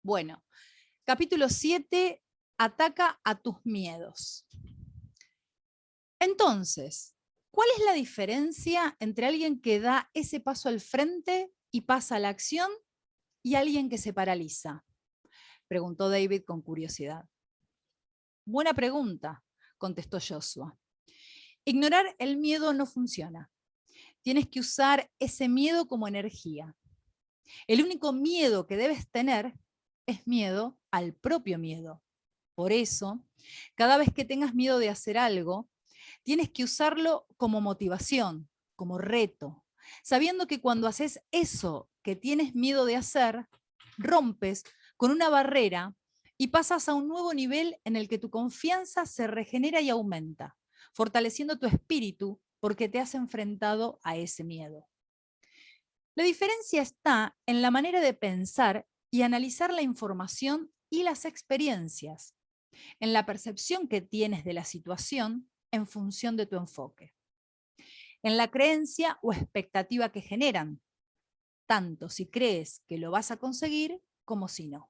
Bueno, capítulo 7, ataca a tus miedos. Entonces, ¿cuál es la diferencia entre alguien que da ese paso al frente y pasa a la acción y alguien que se paraliza? Preguntó David con curiosidad. Buena pregunta, contestó Joshua. Ignorar el miedo no funciona. Tienes que usar ese miedo como energía. El único miedo que debes tener es miedo al propio miedo. Por eso, cada vez que tengas miedo de hacer algo, tienes que usarlo como motivación, como reto, sabiendo que cuando haces eso que tienes miedo de hacer, rompes con una barrera y pasas a un nuevo nivel en el que tu confianza se regenera y aumenta, fortaleciendo tu espíritu porque te has enfrentado a ese miedo. La diferencia está en la manera de pensar y analizar la información y las experiencias, en la percepción que tienes de la situación en función de tu enfoque, en la creencia o expectativa que generan, tanto si crees que lo vas a conseguir como si no.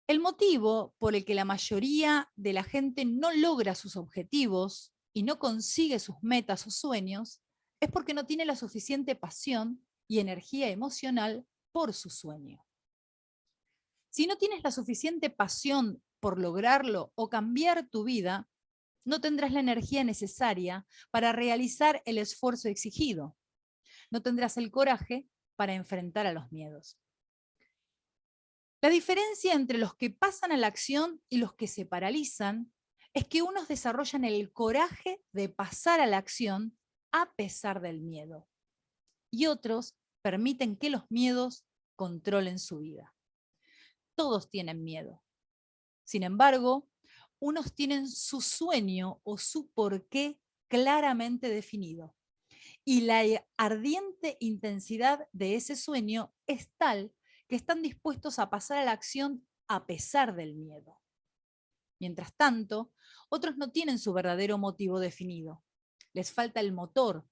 El motivo por el que la mayoría de la gente no logra sus objetivos y no consigue sus metas o sueños es porque no tiene la suficiente pasión y energía emocional por su sueño. Si no tienes la suficiente pasión por lograrlo o cambiar tu vida, no tendrás la energía necesaria para realizar el esfuerzo exigido. No tendrás el coraje para enfrentar a los miedos. La diferencia entre los que pasan a la acción y los que se paralizan es que unos desarrollan el coraje de pasar a la acción a pesar del miedo y otros permiten que los miedos controlen su vida. Todos tienen miedo. Sin embargo, unos tienen su sueño o su porqué claramente definido. Y la ardiente intensidad de ese sueño es tal que están dispuestos a pasar a la acción a pesar del miedo. Mientras tanto, otros no tienen su verdadero motivo definido. Les falta el motor,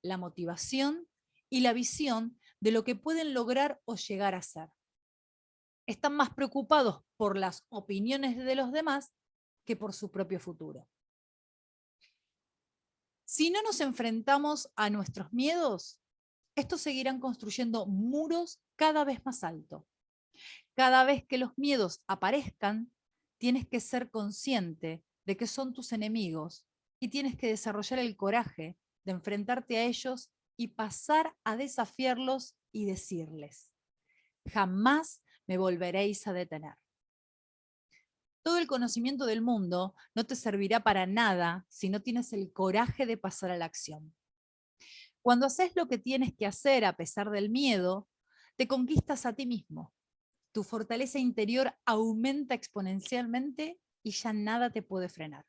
la motivación y la visión de lo que pueden lograr o llegar a ser. Están más preocupados por las opiniones de los demás que por su propio futuro. Si no nos enfrentamos a nuestros miedos, estos seguirán construyendo muros cada vez más altos. Cada vez que los miedos aparezcan, tienes que ser consciente de que son tus enemigos y tienes que desarrollar el coraje de enfrentarte a ellos y pasar a desafiarlos y decirles: jamás me volveréis a detener. Todo el conocimiento del mundo no te servirá para nada si no tienes el coraje de pasar a la acción. Cuando haces lo que tienes que hacer a pesar del miedo, te conquistas a ti mismo. Tu fortaleza interior aumenta exponencialmente y ya nada te puede frenar.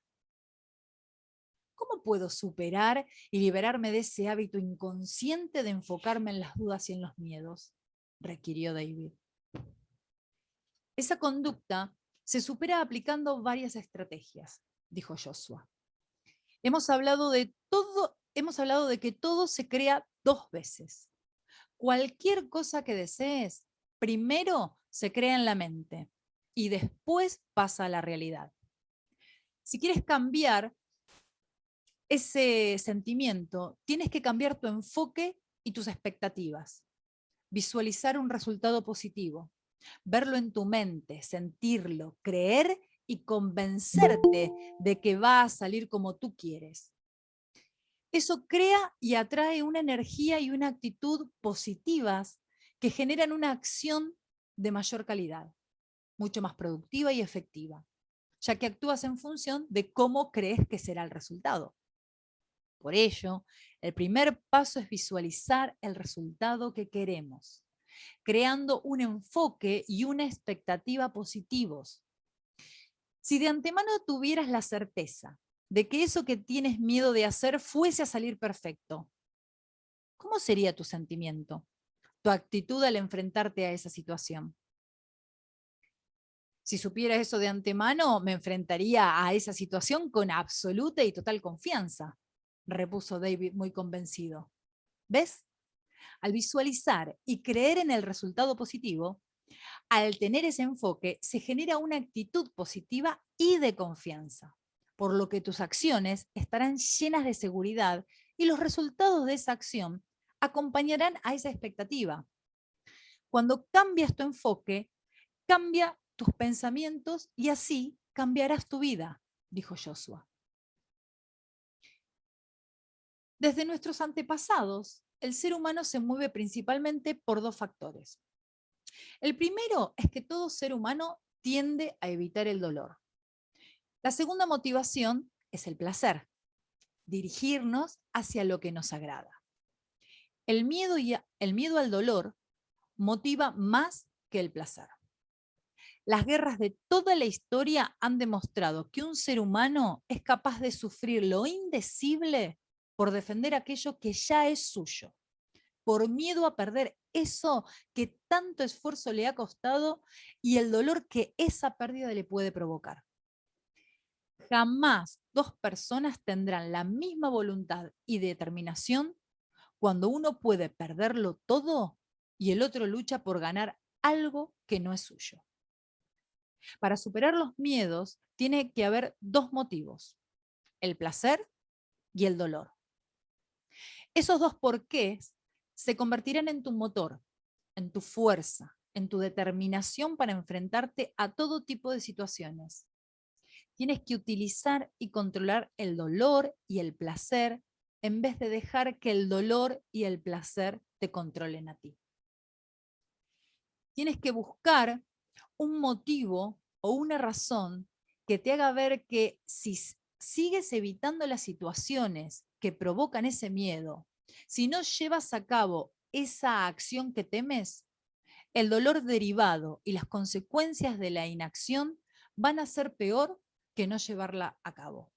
¿Cómo puedo superar y liberarme de ese hábito inconsciente de enfocarme en las dudas y en los miedos?, requirió David. Esa conducta se supera aplicando varias estrategias, dijo Joshua. Hemos hablado de que todo se crea 2 veces. Cualquier cosa que desees, primero se crea en la mente y después pasa a la realidad. Si quieres cambiar ese sentimiento, tienes que cambiar tu enfoque y tus expectativas. Visualizar un resultado positivo, verlo en tu mente, sentirlo, creer y convencerte de que va a salir como tú quieres. Eso crea y atrae una energía y una actitud positivas que generan una acción de mayor calidad, mucho más productiva y efectiva, ya que actúas en función de cómo crees que será el resultado. Por ello, el primer paso es visualizar el resultado que queremos, creando un enfoque y una expectativa positivos. Si de antemano tuvieras la certeza de que eso que tienes miedo de hacer fuese a salir perfecto, ¿cómo sería tu sentimiento, tu actitud al enfrentarte a esa situación? Si supiera eso de antemano, me enfrentaría a esa situación con absoluta y total confianza, repuso David muy convencido. ¿Ves? Al visualizar y creer en el resultado positivo, Al tener ese enfoque, se genera una actitud positiva y de confianza, por lo que tus acciones estarán llenas de seguridad y los resultados de esa acción acompañarán a esa expectativa. Cuando cambias tu enfoque, cambia tus pensamientos y así cambiarás tu vida, dijo Joshua. Desde nuestros antepasados, el ser humano se mueve principalmente por dos factores. El primero es que todo ser humano tiende a evitar el dolor. La segunda motivación es el placer, dirigirnos hacia lo que nos agrada. El miedo al dolor motiva más que el placer. Las guerras de toda la historia han demostrado que un ser humano es capaz de sufrir lo indecible por defender aquello que ya es suyo, por miedo a perder eso que tanto esfuerzo le ha costado y el dolor que esa pérdida le puede provocar. Jamás dos personas tendrán la misma voluntad y determinación cuando uno puede perderlo todo y el otro lucha por ganar algo que no es suyo. Para superar los miedos tiene que haber dos motivos, el placer y el dolor. Esos dos porqués se convertirán en tu motor, en tu fuerza, en tu determinación para enfrentarte a todo tipo de situaciones. Tienes que utilizar y controlar el dolor y el placer en vez de dejar que el dolor y el placer te controlen a ti. Tienes que buscar un motivo o una razón que te haga ver que si sigues evitando las situaciones que provocan ese miedo, si no llevas a cabo esa acción que temes, el dolor derivado y las consecuencias de la inacción van a ser peor que no llevarla a cabo.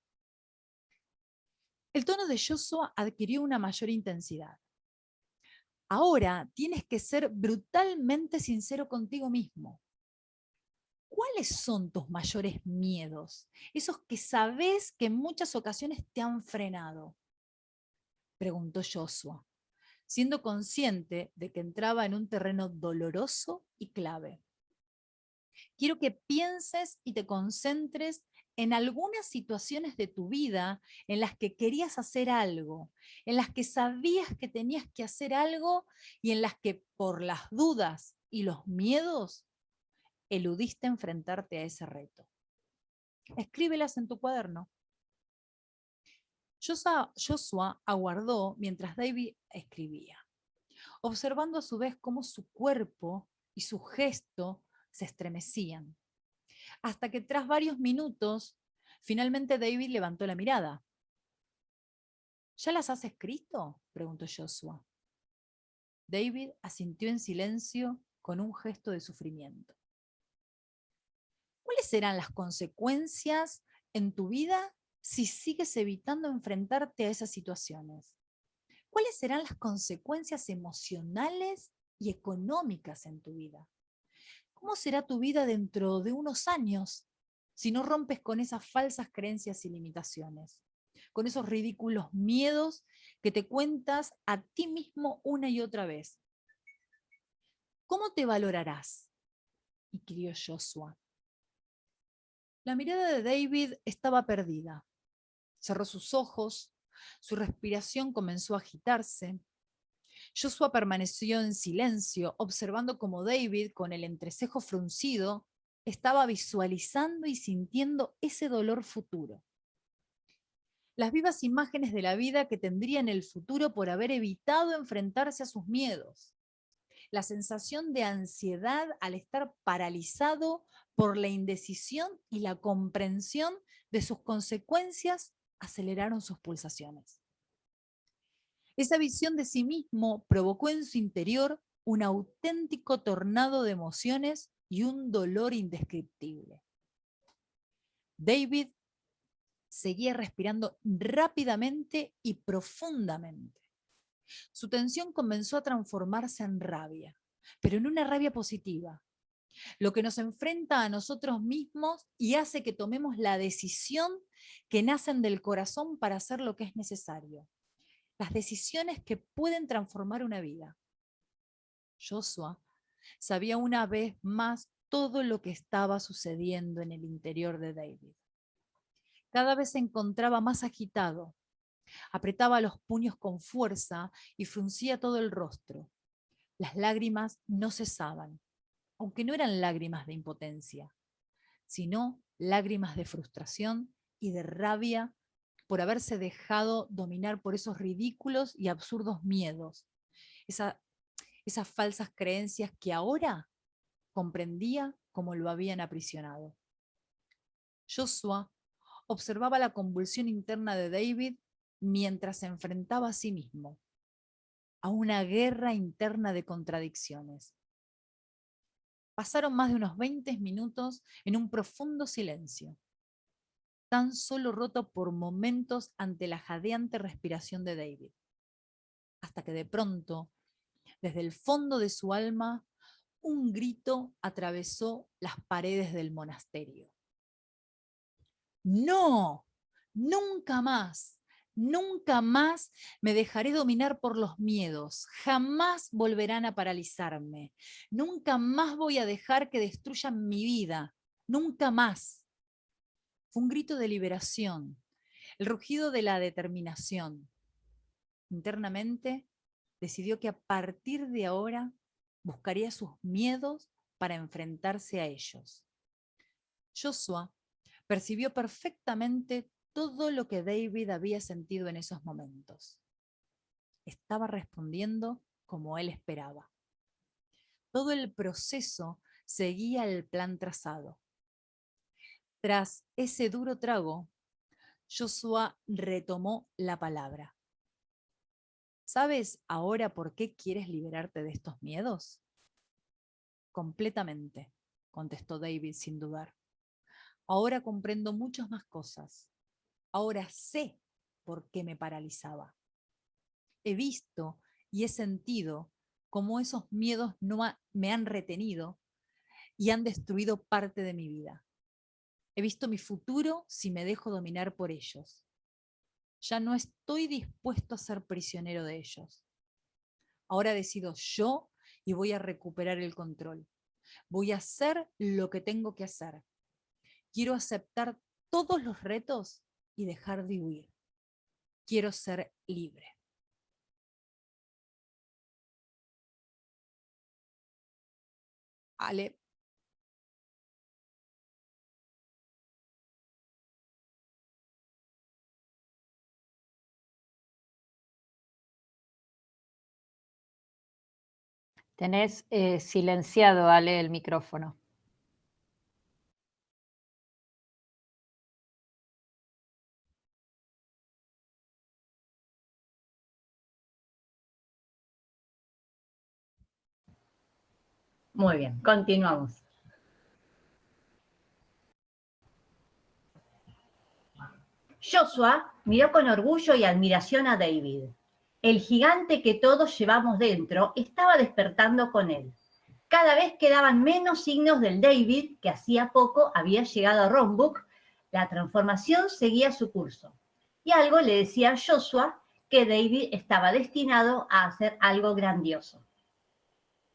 El tono de Joshua adquirió una mayor intensidad. Ahora tienes que ser brutalmente sincero contigo mismo. ¿Cuáles son tus mayores miedos? Esos que sabes que en muchas ocasiones te han frenado, preguntó Joshua, siendo consciente de que entraba en un terreno doloroso y clave. Quiero que pienses y te concentres en algunas situaciones de tu vida en las que querías hacer algo, en las que sabías que tenías que hacer algo y en las que por las dudas y los miedos eludiste enfrentarte a ese reto. Escríbelas en tu cuaderno. Joshua aguardó mientras David escribía, observando a su vez cómo su cuerpo y su gesto se estremecían, hasta que tras varios minutos, finalmente David levantó la mirada. ¿Ya las has escrito?, preguntó Joshua. David asintió en silencio con un gesto de sufrimiento. ¿Cuáles serán las consecuencias en tu vida si sigues evitando enfrentarte a esas situaciones? ¿Cuáles serán las consecuencias emocionales y económicas en tu vida? ¿Cómo será tu vida dentro de unos años si no rompes con esas falsas creencias y limitaciones? Con esos ridículos miedos que te cuentas a ti mismo una y otra vez. ¿Cómo te valorarás?, inquirió Joshua. La mirada de David estaba perdida. Cerró sus ojos, su respiración comenzó a agitarse. Joshua permaneció en silencio, observando cómo David, con el entrecejo fruncido, estaba visualizando y sintiendo ese dolor futuro. Las vivas imágenes de la vida que tendría en el futuro por haber evitado enfrentarse a sus miedos. La sensación de ansiedad al estar paralizado por la indecisión y la comprensión de sus consecuencias aceleraron sus pulsaciones. Esa visión de sí mismo provocó en su interior un auténtico tornado de emociones y un dolor indescriptible. David seguía respirando rápidamente y profundamente. Su tensión comenzó a transformarse en rabia, pero en una rabia positiva, lo que nos enfrenta a nosotros mismos y hace que tomemos la decisión que nacen del corazón para hacer lo que es necesario. Las decisiones que pueden transformar una vida. Joshua sabía una vez más todo lo que estaba sucediendo en el interior de David. Cada vez se encontraba más agitado. Apretaba los puños con fuerza y fruncía todo el rostro. Las lágrimas no cesaban, aunque no eran lágrimas de impotencia, sino lágrimas de frustración y de rabia por haberse dejado dominar por esos ridículos y absurdos miedos, esas falsas creencias que ahora comprendía cómo lo habían aprisionado. Joshua observaba la convulsión interna de David mientras se enfrentaba a sí mismo, a una guerra interna de contradicciones. Pasaron más de unos 20 minutos en un profundo silencio, tan solo roto por momentos ante la jadeante respiración de David, hasta que de pronto, desde el fondo de su alma, un grito atravesó las paredes del monasterio. No, nunca más, nunca más me dejaré dominar por los miedos, jamás volverán a paralizarme, nunca más voy a dejar que destruyan mi vida, nunca más. Fue un grito de liberación, el rugido de la determinación. Internamente decidió que a partir de ahora buscaría sus miedos para enfrentarse a ellos. Joshua percibió perfectamente todo lo que David había sentido en esos momentos. Estaba respondiendo como él esperaba. Todo el proceso seguía el plan trazado. Tras ese duro trago, Joshua retomó la palabra. ¿Sabes ahora por qué quieres liberarte de estos miedos? Completamente, contestó David sin dudar. Ahora comprendo muchas más cosas. Ahora sé por qué me paralizaba. He visto y he sentido cómo esos miedos me han retenido y han destruido parte de mi vida. He visto mi futuro si me dejo dominar por ellos. Ya no estoy dispuesto a ser prisionero de ellos. Ahora decido yo y voy a recuperar el control. Voy a hacer lo que tengo que hacer. Quiero aceptar todos los retos y dejar de huir. Quiero ser libre. Ale. Tenés silenciado, Ale, el micrófono. Muy bien, continuamos. Joshua miró con orgullo y admiración a David. El gigante que todos llevamos dentro estaba despertando con él. Cada vez quedaban menos signos del David que hacía poco había llegado a Rombuk. La transformación seguía su curso. Y algo le decía a Joshua que David estaba destinado a hacer algo grandioso.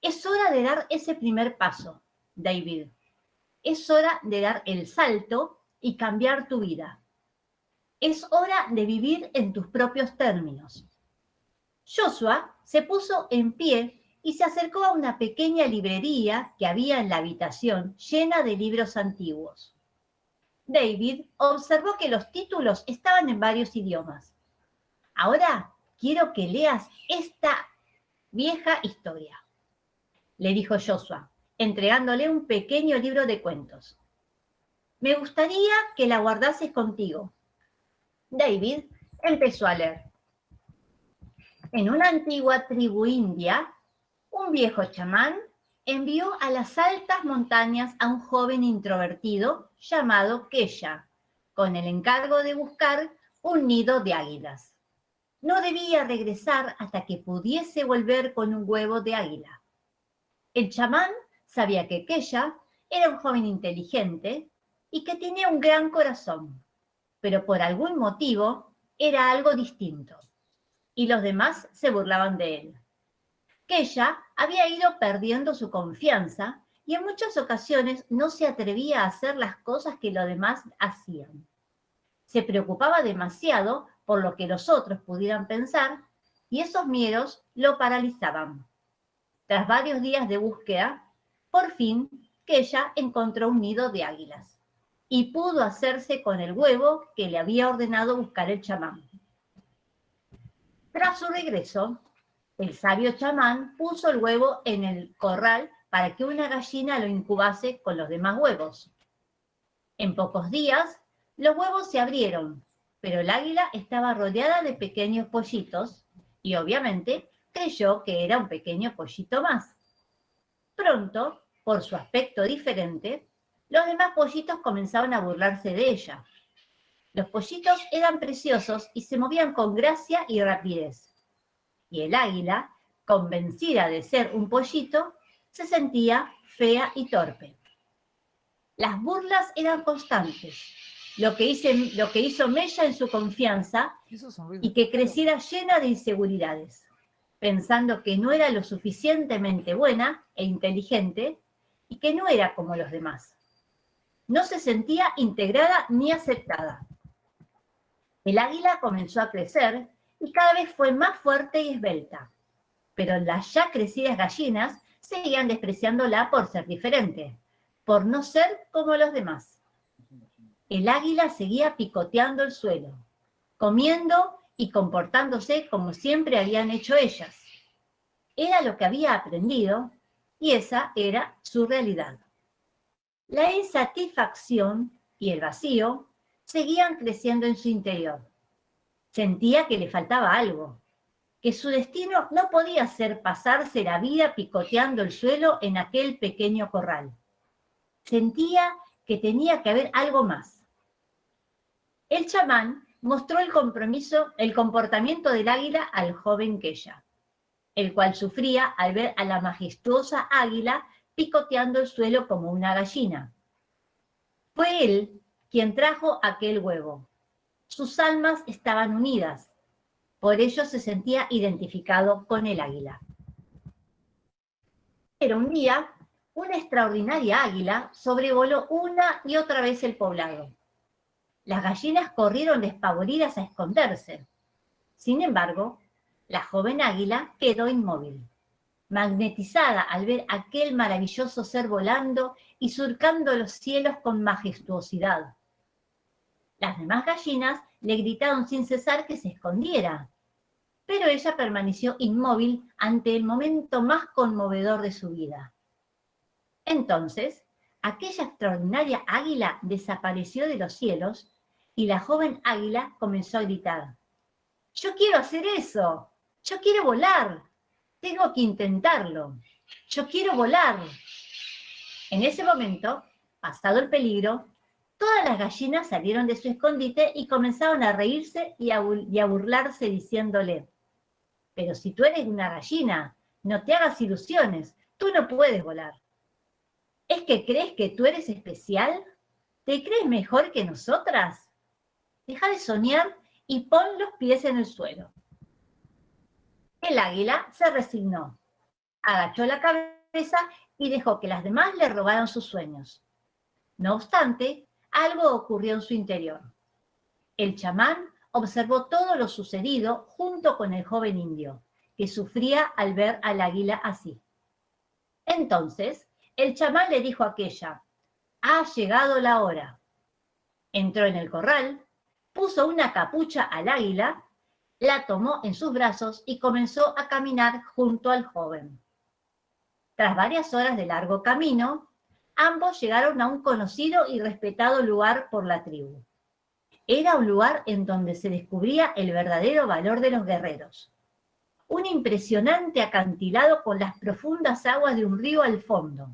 Es hora de dar ese primer paso, David. Es hora de dar el salto y cambiar tu vida. Es hora de vivir en tus propios términos. Joshua se puso en pie y se acercó a una pequeña librería que había en la habitación llena de libros antiguos. David observó que los títulos estaban en varios idiomas. Ahora quiero que leas esta vieja historia, le dijo Joshua, entregándole un pequeño libro de cuentos. Me gustaría que la guardases contigo. David empezó a leer. En una antigua tribu india, un viejo chamán envió a las altas montañas a un joven introvertido llamado Kesha, con el encargo de buscar un nido de águilas. No debía regresar hasta que pudiese volver con un huevo de águila. El chamán sabía que Kesha era un joven inteligente y que tenía un gran corazón, pero por algún motivo era algo distinto, y los demás se burlaban de él. Kesha había ido perdiendo su confianza y en muchas ocasiones no se atrevía a hacer las cosas que los demás hacían. Se preocupaba demasiado por lo que los otros pudieran pensar y esos miedos lo paralizaban. Tras varios días de búsqueda, por fin, Keya encontró un nido de águilas y pudo hacerse con el huevo que le había ordenado buscar el chamán. Tras su regreso, el sabio chamán puso el huevo en el corral para que una gallina lo incubase con los demás huevos. En pocos días, los huevos se abrieron, pero el águila estaba rodeada de pequeños pollitos y obviamente creyó que era un pequeño pollito más. Pronto, por su aspecto diferente, los demás pollitos comenzaron a burlarse de ella. Los pollitos eran preciosos y se movían con gracia y rapidez. Y el águila, convencida de ser un pollito, se sentía fea y torpe. Las burlas eran constantes, lo que hizo mella en su confianza y que creciera llena de inseguridades, pensando que no era lo suficientemente buena e inteligente y que no era como los demás. No se sentía integrada ni aceptada. El águila comenzó a crecer y cada vez fue más fuerte y esbelta, pero las ya crecidas gallinas seguían despreciándola por ser diferente, por no ser como los demás. El águila seguía picoteando el suelo, comiendo y comportándose como siempre habían hecho ellas. Era lo que había aprendido y esa era su realidad. La insatisfacción y el vacío seguían creciendo en su interior. Sentía que le faltaba algo, que su destino no podía ser pasarse la vida picoteando el suelo en aquel pequeño corral. Sentía que tenía que haber algo más. El chamán mostró el comportamiento del águila al joven Keya, el cual sufría al ver a la majestuosa águila picoteando el suelo como una gallina. Fue él quien trajo aquel huevo. Sus almas estaban unidas, por ello se sentía identificado con el águila. Pero un día, una extraordinaria águila sobrevoló una y otra vez el poblado. Las gallinas corrieron despavoridas a esconderse. Sin embargo, la joven águila quedó inmóvil, magnetizada al ver aquel maravilloso ser volando y surcando los cielos con majestuosidad. Las demás gallinas le gritaron sin cesar que se escondiera, pero ella permaneció inmóvil ante el momento más conmovedor de su vida. Entonces, aquella extraordinaria águila desapareció de los cielos y la joven águila comenzó a gritar: «¡Yo quiero hacer eso! ¡Yo quiero volar! Tengo que intentarlo. Yo quiero volar». En ese momento, pasado el peligro, todas las gallinas salieron de su escondite y comenzaron a reírse y a burlarse diciéndole: «Pero si tú eres una gallina, no te hagas ilusiones, tú no puedes volar. ¿Es que crees que tú eres especial? ¿Te crees mejor que nosotras? Deja de soñar y pon los pies en el suelo». El águila se resignó, agachó la cabeza y dejó que las demás le robaran sus sueños. No obstante, algo ocurrió en su interior. El chamán observó todo lo sucedido junto con el joven indio, que sufría al ver al águila así. Entonces, el chamán le dijo a aquella: «Ha llegado la hora». Entró en el corral, puso una capucha al águila, la tomó en sus brazos y comenzó a caminar junto al joven. Tras varias horas de largo camino, ambos llegaron a un conocido y respetado lugar por la tribu. Era un lugar en donde se descubría el verdadero valor de los guerreros. Un impresionante acantilado con las profundas aguas de un río al fondo.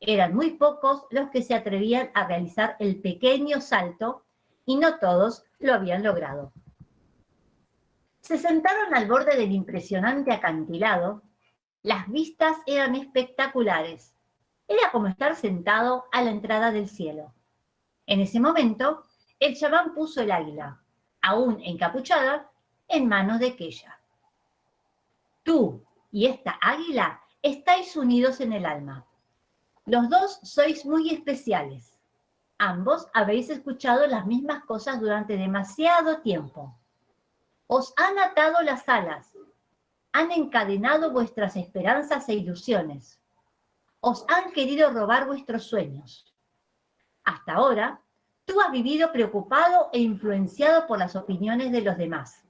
Eran muy pocos los que se atrevían a realizar el pequeño salto y no todos lo habían logrado. Se sentaron al borde del impresionante acantilado. Las vistas eran espectaculares. Era como estar sentado a la entrada del cielo. En ese momento, el chamán puso el águila, aún encapuchada, en manos de Keya. «Tú y esta águila estáis unidos en el alma. Los dos sois muy especiales. Ambos habéis escuchado las mismas cosas durante demasiado tiempo. Os han atado las alas, han encadenado vuestras esperanzas e ilusiones. Os han querido robar vuestros sueños. Hasta ahora, tú has vivido preocupado e influenciado por las opiniones de los demás.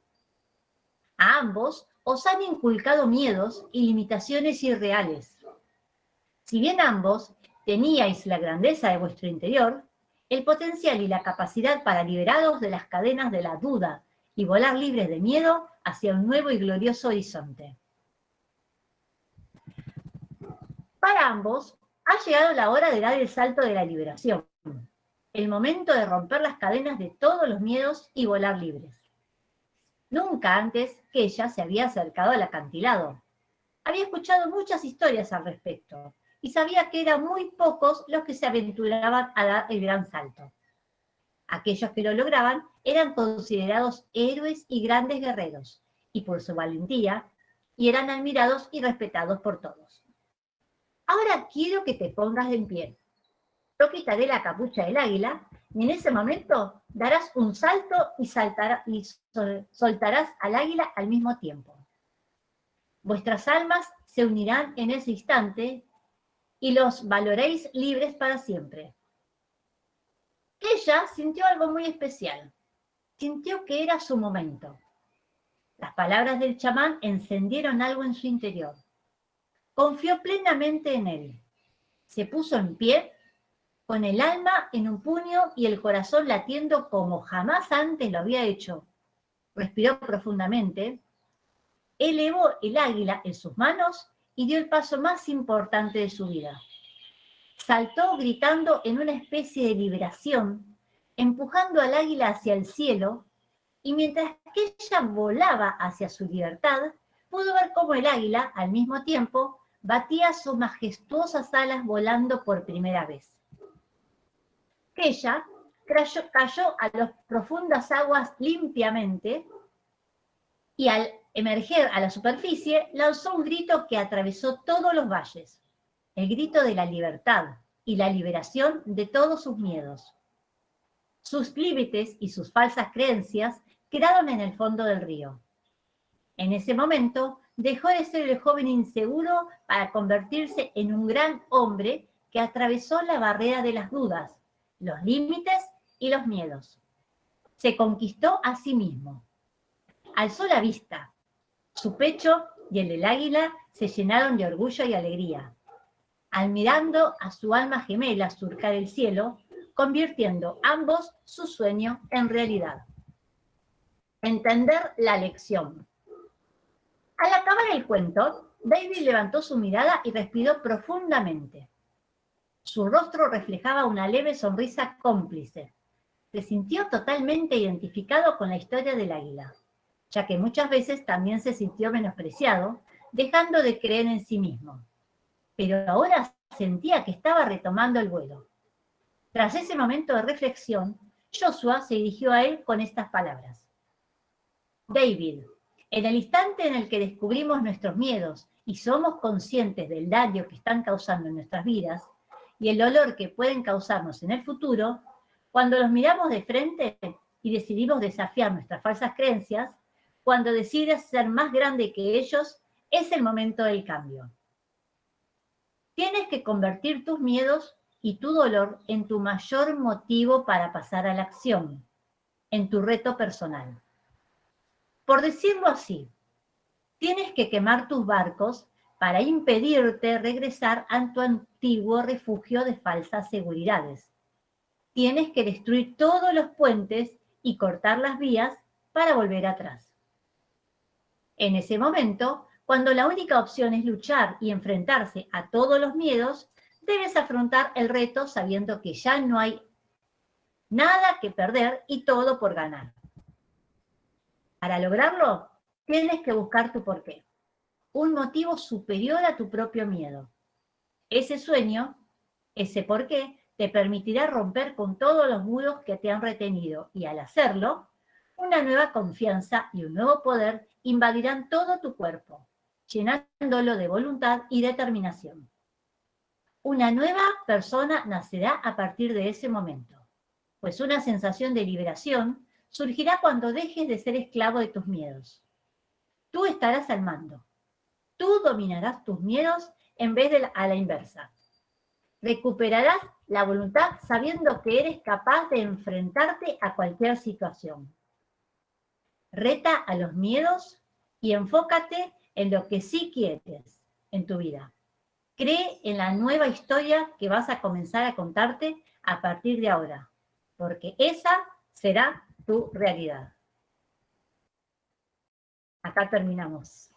A ambos os han inculcado miedos y limitaciones irreales. Si bien ambos teníais la grandeza de vuestro interior, el potencial y la capacidad para liberaros de las cadenas de la duda y volar libres de miedo hacia un nuevo y glorioso horizonte. Para ambos, ha llegado la hora de dar el salto de la liberación, el momento de romper las cadenas de todos los miedos y volar libres. Nunca antes que ella se había acercado al acantilado. Había escuchado muchas historias al respecto y sabía que eran muy pocos los que se aventuraban a dar el gran salto. Aquellos que lo lograban eran considerados héroes y grandes guerreros, y por su valentía, y eran admirados y respetados por todos. Ahora quiero que te pongas en pie. Yo quitaré la capucha del águila, y en ese momento darás un salto y soltarás al águila al mismo tiempo. Vuestras almas se unirán en ese instante y los valoréis libres para siempre. Ella sintió algo muy especial. Sintió que era su momento. Las palabras del chamán encendieron algo en su interior. Confió plenamente en él. Se puso en pie, con el alma en un puño y el corazón latiendo como jamás antes lo había hecho. Respiró profundamente, elevó el águila en sus manos y dio el paso más importante de su vida. Saltó gritando en una especie de liberación, empujando al águila hacia el cielo, y mientras que ella volaba hacia su libertad, pudo ver cómo el águila, al mismo tiempo, batía sus majestuosas alas volando por primera vez. Ella cayó a las profundas aguas limpiamente y al emerger a la superficie lanzó un grito que atravesó todos los valles, el grito de la libertad y la liberación de todos sus miedos. Sus límites y sus falsas creencias quedaron en el fondo del río. En ese momento dejó de ser el joven inseguro para convertirse en un gran hombre que atravesó la barrera de las dudas, los límites y los miedos. Se conquistó a sí mismo. Alzó la vista. Su pecho y el del águila se llenaron de orgullo y alegría, admirando a su alma gemela surcar el cielo, convirtiendo ambos su sueño en realidad. Entender la lección. Al acabar el cuento, David levantó su mirada y respiró profundamente. Su rostro reflejaba una leve sonrisa cómplice. Se sintió totalmente identificado con la historia del águila, ya que muchas veces también se sintió menospreciado, dejando de creer en sí mismo. Pero ahora sentía que estaba retomando el vuelo. Tras ese momento de reflexión, Joshua se dirigió a él con estas palabras. David, en el instante en el que descubrimos nuestros miedos y somos conscientes del daño que están causando en nuestras vidas y el dolor que pueden causarnos en el futuro, cuando los miramos de frente y decidimos desafiar nuestras falsas creencias, cuando decides ser más grande que ellos, es el momento del cambio. Tienes que convertir tus miedos y tu dolor en tu mayor motivo para pasar a la acción, en tu reto personal. Por decirlo así, tienes que quemar tus barcos para impedirte regresar a tu antiguo refugio de falsas seguridades. Tienes que destruir todos los puentes y cortar las vías para volver atrás. En ese momento, cuando la única opción es luchar y enfrentarse a todos los miedos, debes afrontar el reto sabiendo que ya no hay nada que perder y todo por ganar. Para lograrlo, tienes que buscar tu porqué, un motivo superior a tu propio miedo. Ese sueño, ese porqué, te permitirá romper con todos los muros que te han retenido y al hacerlo, una nueva confianza y un nuevo poder invadirán todo tu cuerpo, llenándolo de voluntad y determinación. Una nueva persona nacerá a partir de ese momento, pues una sensación de liberación surgirá cuando dejes de ser esclavo de tus miedos. Tú estarás al mando. Tú dominarás tus miedos en vez de a la inversa. Recuperarás la voluntad sabiendo que eres capaz de enfrentarte a cualquier situación. Reta a los miedos y enfócate en lo que sí quieres en tu vida. Cree en la nueva historia que vas a comenzar a contarte a partir de ahora, porque esa será tu realidad. Acá terminamos.